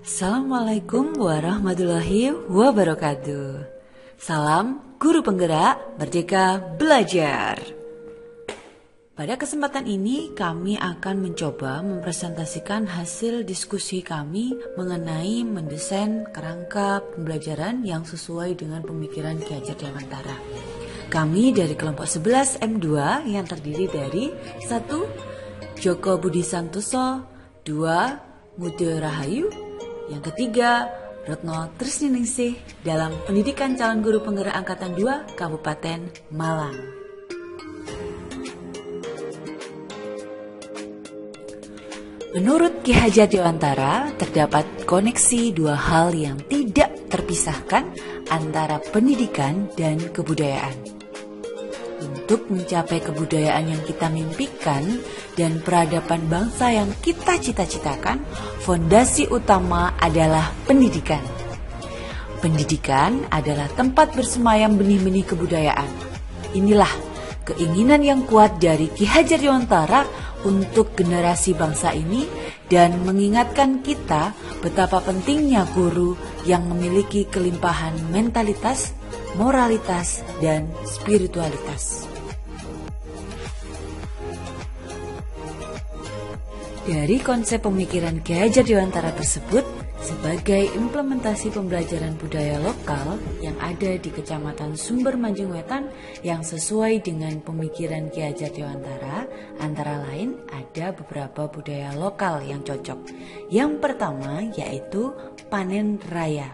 Assalamualaikum warahmatullahi wabarakatuh. Salam guru penggerak Merdeka Belajar. Pada kesempatan ini kami akan mencoba mempresentasikan hasil diskusi kami mengenai mendesain kerangka pembelajaran yang sesuai dengan pemikiran Ki Hajar Dewantara. Kami dari kelompok 11 M2 yang terdiri dari 1. Joko Budi Santoso, 2. Ngudyo Rahayu, yang ketiga Retno Trisningsih dalam pendidikan calon guru penggerak angkatan 2 Kabupaten Malang. Menurut Ki Hajar Dewantara, terdapat koneksi dua hal yang tidak terpisahkan antara pendidikan dan kebudayaan. Untuk mencapai kebudayaan yang kita mimpikan dan peradaban bangsa yang kita cita-citakan, fondasi utama adalah pendidikan. Pendidikan adalah tempat bersemayam benih-benih kebudayaan. Inilah keinginan yang kuat dari Ki Hajar Dewantara untuk generasi bangsa ini dan mengingatkan kita betapa pentingnya guru yang memiliki kelimpahan mentalitas, moralitas, dan spiritualitas. Dari konsep pemikiran Ki Hajar Dewantara tersebut, sebagai implementasi pembelajaran budaya lokal yang ada di Kecamatan Sumber Manjing Wetan yang sesuai dengan pemikiran Ki Hajar Dewantara, antara lain ada beberapa budaya lokal yang cocok. Yang pertama yaitu panen raya.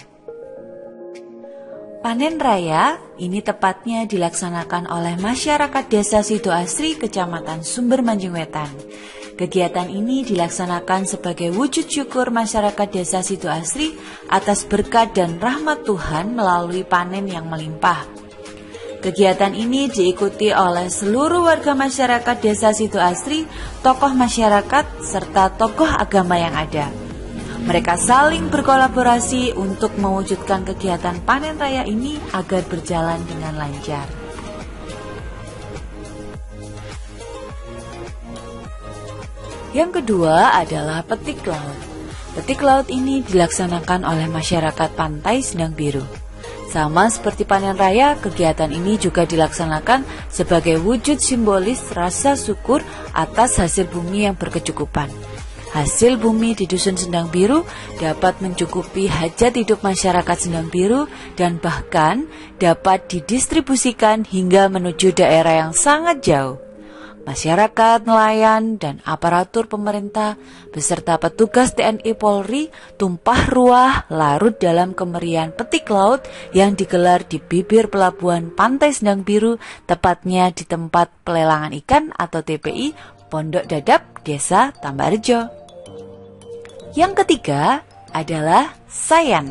Panen raya ini tepatnya dilaksanakan oleh masyarakat Desa Sidoasri, Kecamatan Sumber Manjing Wetan. Kegiatan ini dilaksanakan sebagai wujud syukur masyarakat Desa Sidoasri atas berkat dan rahmat Tuhan melalui panen yang melimpah. Kegiatan ini diikuti oleh seluruh warga masyarakat Desa Sidoasri, tokoh masyarakat, serta tokoh agama yang ada. Mereka saling berkolaborasi untuk mewujudkan kegiatan panen raya ini agar berjalan dengan lancar. Yang kedua adalah petik laut. Petik laut ini dilaksanakan oleh masyarakat Pantai Sendang Biru. Sama seperti panen raya, kegiatan ini juga dilaksanakan sebagai wujud simbolis rasa syukur atas hasil bumi yang berkecukupan. Hasil bumi di Dusun Sendang Biru dapat mencukupi hajat hidup masyarakat Sendang Biru dan bahkan dapat didistribusikan hingga menuju daerah yang sangat jauh. Masyarakat, nelayan, dan aparatur pemerintah beserta petugas TNI Polri tumpah ruah larut dalam kemeriahan petik laut yang digelar di bibir pelabuhan Pantai Sendang Biru, tepatnya di tempat pelelangan ikan atau TPI Pondok Dadap, Desa Tambakrejo. Yang ketiga adalah sayan.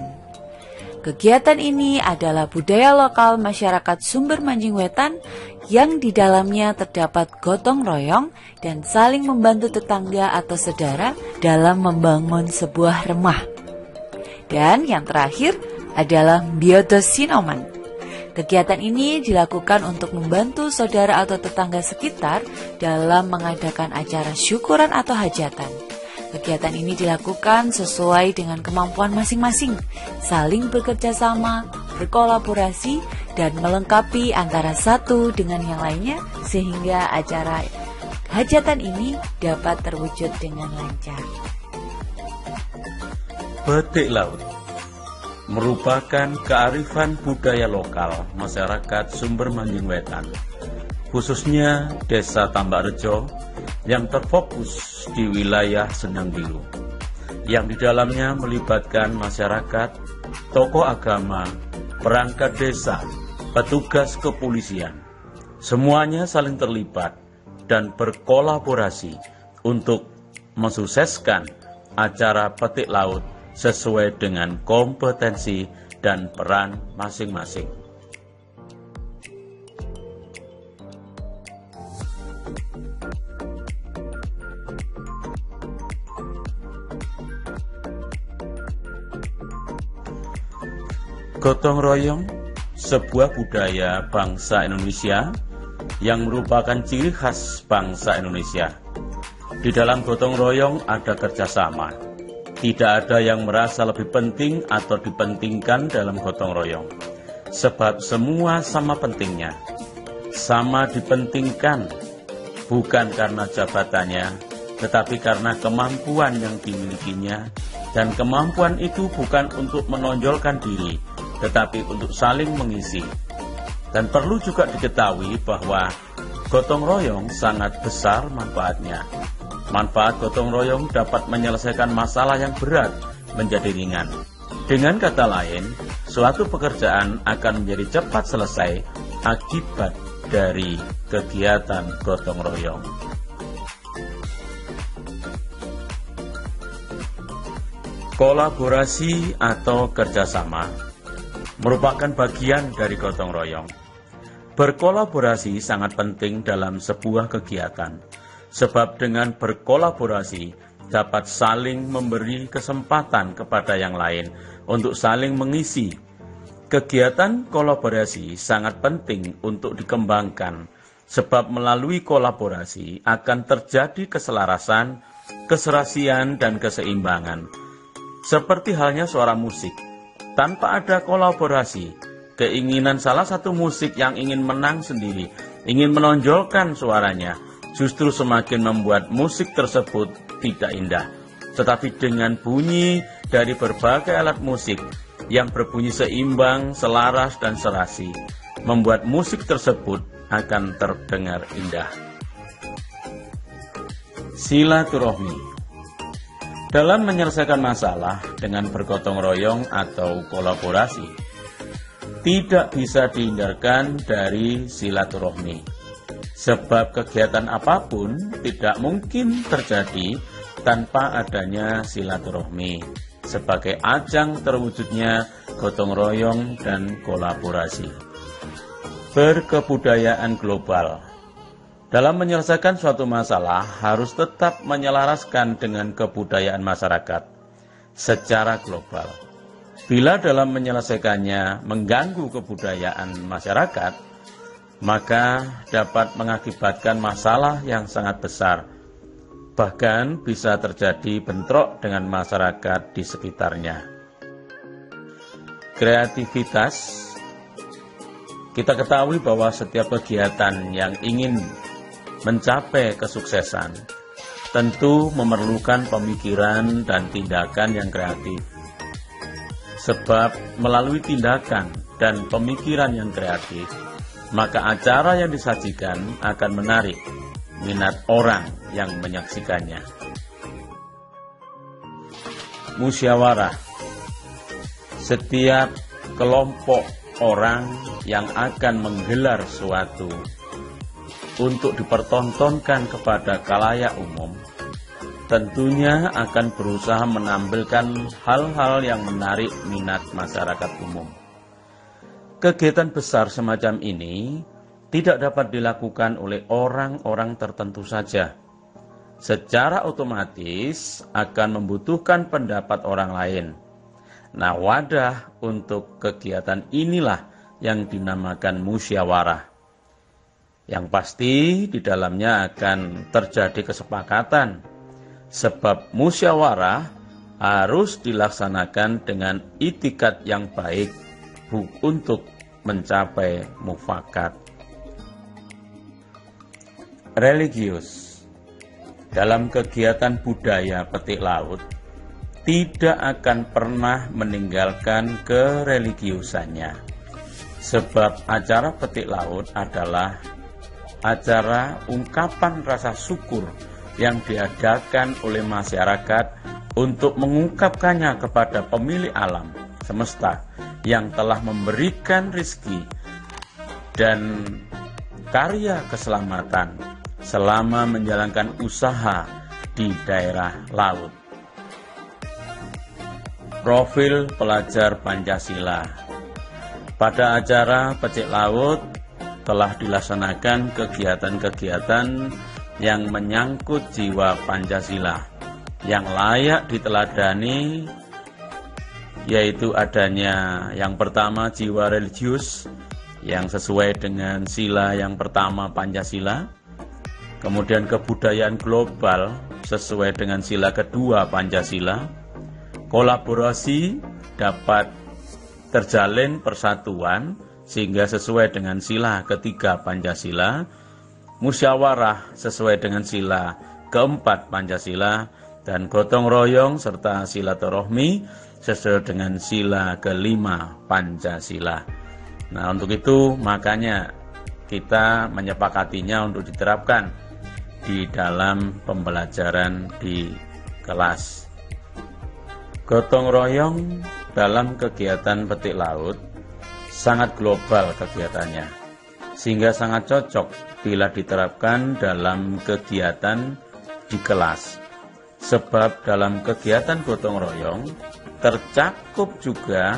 Kegiatan ini adalah budaya lokal masyarakat Sumber Manjing Wetan yang di dalamnya terdapat gotong royong dan saling membantu tetangga atau saudara dalam membangun sebuah rumah. Dan yang terakhir adalah Bioto Sinoman. Kegiatan ini dilakukan untuk membantu saudara atau tetangga sekitar dalam mengadakan acara syukuran atau hajatan. Kegiatan ini dilakukan sesuai dengan kemampuan masing-masing, saling bekerja sama, berkolaborasi, dan melengkapi antara satu dengan yang lainnya sehingga acara hajatan ini dapat terwujud dengan lancar. Petik laut merupakan kearifan budaya lokal masyarakat Sumber Manjing Wetan, khususnya Desa Tambakrejo yang terfokus di wilayah Sendang Biru, yang di dalamnya melibatkan masyarakat, tokoh agama, perangkat desa, petugas kepolisian. Semuanya saling terlibat dan berkolaborasi untuk mensukseskan acara petik laut sesuai dengan kompetensi dan peran masing-masing. Gotong royong, sebuah budaya bangsa Indonesia yang merupakan ciri khas bangsa Indonesia. Di dalam gotong royong ada kerjasama, Tidak ada yang merasa lebih penting atau dipentingkan dalam gotong royong, sebab semua sama pentingnya, sama dipentingkan, bukan karena jabatannya, tetapi karena kemampuan yang dimilikinya, dan kemampuan itu bukan untuk menonjolkan diri, tetapi untuk saling mengisi. Dan perlu juga diketahui bahwa gotong royong sangat besar manfaatnya. Manfaat gotong royong dapat menyelesaikan masalah yang berat menjadi ringan. Dengan kata lain, suatu pekerjaan akan menjadi cepat selesai akibat dari kegiatan gotong royong. Kolaborasi atau kerjasama merupakan bagian dari gotong royong. Berkolaborasi sangat penting dalam sebuah kegiatan, sebab dengan berkolaborasi dapat saling memberi kesempatan kepada yang lain untuk saling mengisi. Kegiatan kolaborasi sangat penting untuk dikembangkan, sebab melalui kolaborasi akan terjadi keselarasan, keserasian, dan keseimbangan. Seperti halnya suara musik, tanpa ada kolaborasi, keinginan salah satu musik yang ingin menang sendiri, ingin menonjolkan suaranya, justru semakin membuat musik tersebut tidak indah. Tetapi dengan bunyi dari berbagai alat musik yang berbunyi seimbang, selaras, dan serasi, membuat musik tersebut akan terdengar indah. Silaturahmi. Dalam menyelesaikan masalah dengan bergotong royong atau kolaborasi, tidak bisa dihindarkan dari silaturahmi. Sebab kegiatan apapun tidak mungkin terjadi tanpa adanya silaturahmi sebagai ajang terwujudnya gotong royong dan kolaborasi. Berkebudayaan global. Dalam menyelesaikan suatu masalah harus tetap menyelaraskan dengan kebudayaan masyarakat secara global. Bila dalam menyelesaikannya mengganggu kebudayaan masyarakat, maka dapat mengakibatkan masalah yang sangat besar. Bahkan bisa terjadi bentrok dengan masyarakat di sekitarnya. Kreativitas. Kita ketahui bahwa setiap kegiatan yang ingin mencapai kesuksesan tentu memerlukan pemikiran dan tindakan yang kreatif. Sebab melalui tindakan dan pemikiran yang kreatif, maka acara yang disajikan akan menarik minat orang yang menyaksikannya. Musyawarah. Setiap kelompok orang yang akan menggelar suatu untuk dipertontonkan kepada khalayak umum, tentunya akan berusaha menampilkan hal-hal yang menarik minat masyarakat umum. Kegiatan besar semacam ini tidak dapat dilakukan oleh orang-orang tertentu saja. Secara otomatis akan membutuhkan pendapat orang lain. Nah, wadah untuk kegiatan inilah yang dinamakan musyawarah. Yang pasti di dalamnya akan terjadi kesepakatan, sebab musyawarah harus dilaksanakan dengan itikad yang baik untuk mencapai mufakat. Religius. Dalam kegiatan budaya petik laut, tidak akan pernah meninggalkan kereligiusannya. Sebab acara petik laut adalah acara ungkapan rasa syukur yang diadakan oleh masyarakat untuk mengungkapkannya kepada pemilik alam semesta yang telah memberikan rezeki dan karya keselamatan selama menjalankan usaha di daerah laut. Profil pelajar Pancasila. Pada acara Pecik Laut telah dilaksanakan kegiatan-kegiatan yang menyangkut jiwa Pancasila yang layak diteladani, yaitu adanya yang pertama jiwa religius yang sesuai dengan sila yang pertama Pancasila, kemudian kebudayaan global sesuai dengan sila kedua Pancasila, Kolaborasi dapat terjalin persatuan sehingga sesuai dengan sila ketiga Pancasila, musyawarah sesuai dengan sila keempat Pancasila, dan gotong royong serta silaturahmi sesuai dengan sila kelima Pancasila. Nah, untuk itu makanya kita menyepakatinya untuk diterapkan di dalam pembelajaran di kelas. Gotong royong dalam kegiatan petik laut sangat global kegiatannya, sehingga sangat cocok bila diterapkan dalam kegiatan di kelas. Sebab dalam kegiatan gotong royong tercakup juga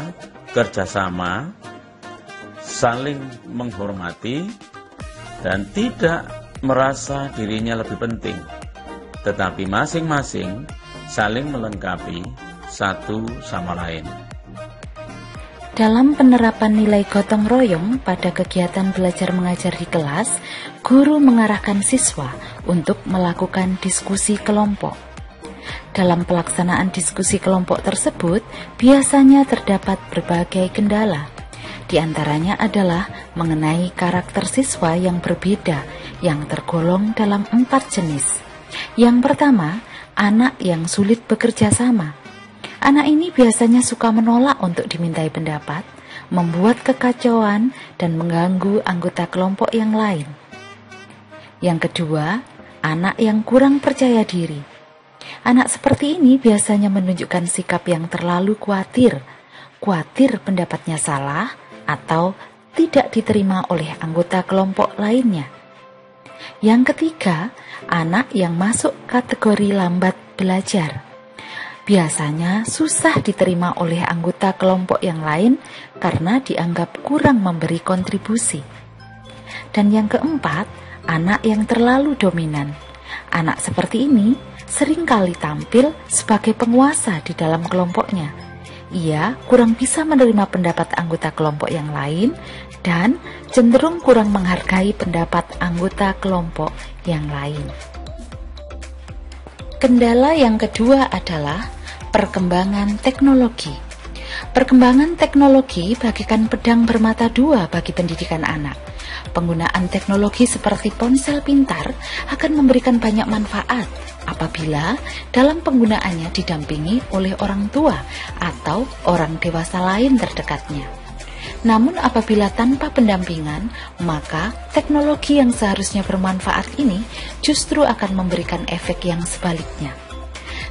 kerjasama, saling menghormati, dan tidak merasa dirinya lebih penting, tetapi masing-masing saling melengkapi satu sama lain. Dalam penerapan nilai gotong royong pada kegiatan belajar mengajar di kelas, guru mengarahkan siswa untuk melakukan diskusi kelompok. Dalam pelaksanaan diskusi kelompok tersebut, biasanya terdapat berbagai kendala. Di antaranya adalah mengenai karakter siswa yang berbeda yang tergolong dalam 4 jenis. Yang pertama, anak yang sulit bekerja sama. Anak ini biasanya suka menolak untuk dimintai pendapat, membuat kekacauan, dan mengganggu anggota kelompok yang lain. Yang kedua, anak yang kurang percaya diri. Anak seperti ini biasanya menunjukkan sikap yang terlalu khawatir pendapatnya salah atau tidak diterima oleh anggota kelompok lainnya. Yang ketiga, anak yang masuk kategori lambat belajar. Biasanya susah diterima oleh anggota kelompok yang lain karena dianggap kurang memberi kontribusi. Dan yang keempat, anak yang terlalu dominan. Anak seperti ini seringkali tampil sebagai penguasa di dalam kelompoknya. Ia kurang bisa menerima pendapat anggota kelompok yang lain dan cenderung kurang menghargai pendapat anggota kelompok yang lain. Kendala yang kedua adalah perkembangan teknologi. Perkembangan teknologi bagaikan pedang bermata dua bagi pendidikan anak. Penggunaan teknologi seperti ponsel pintar akan memberikan banyak manfaat apabila dalam penggunaannya didampingi oleh orang tua atau orang dewasa lain terdekatnya. Namun apabila tanpa pendampingan, maka teknologi yang seharusnya bermanfaat ini justru akan memberikan efek yang sebaliknya.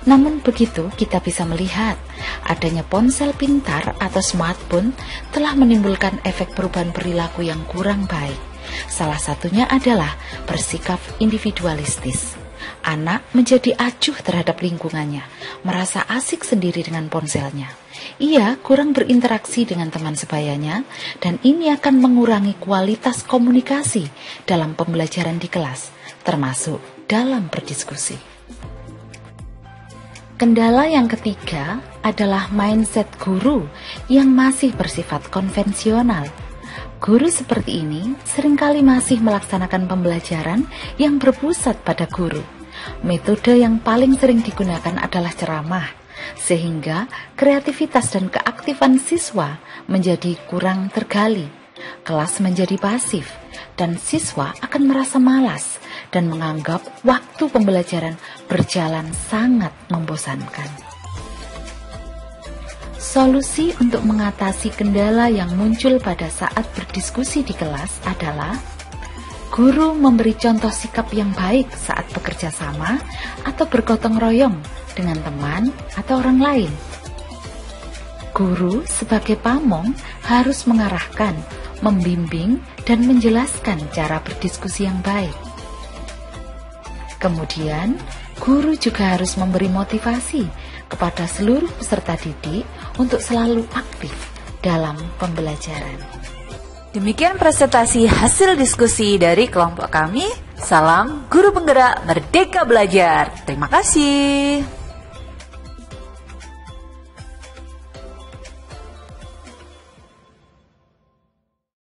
Namun begitu, kita bisa melihat adanya ponsel pintar atau smartphone telah menimbulkan efek perubahan perilaku yang kurang baik. Salah satunya adalah bersikap individualistis. Anak menjadi acuh terhadap lingkungannya, merasa asik sendiri dengan ponselnya. Ia kurang berinteraksi dengan teman sebayanya, dan ini akan mengurangi kualitas komunikasi dalam pembelajaran di kelas, termasuk dalam berdiskusi. Kendala yang ketiga adalah mindset guru yang masih bersifat konvensional. Guru seperti ini seringkali masih melaksanakan pembelajaran yang berpusat pada guru. Metode yang paling sering digunakan adalah ceramah, sehingga kreativitas dan keaktifan siswa menjadi kurang tergali. Kelas menjadi pasif, dan siswa akan merasa malas dan menganggap waktu pembelajaran berjalan sangat membosankan. Solusi untuk mengatasi kendala yang muncul pada saat berdiskusi di kelas adalah guru memberi contoh sikap yang baik saat bekerja sama atau bergotong royong dengan teman atau orang lain. Guru sebagai pamong harus mengarahkan, membimbing, dan menjelaskan cara berdiskusi yang baik. Kemudian, guru juga harus memberi motivasi kepada seluruh peserta didik untuk selalu aktif dalam pembelajaran. Demikian presentasi hasil diskusi dari kelompok kami. Salam Guru Penggerak Merdeka Belajar. Terima kasih.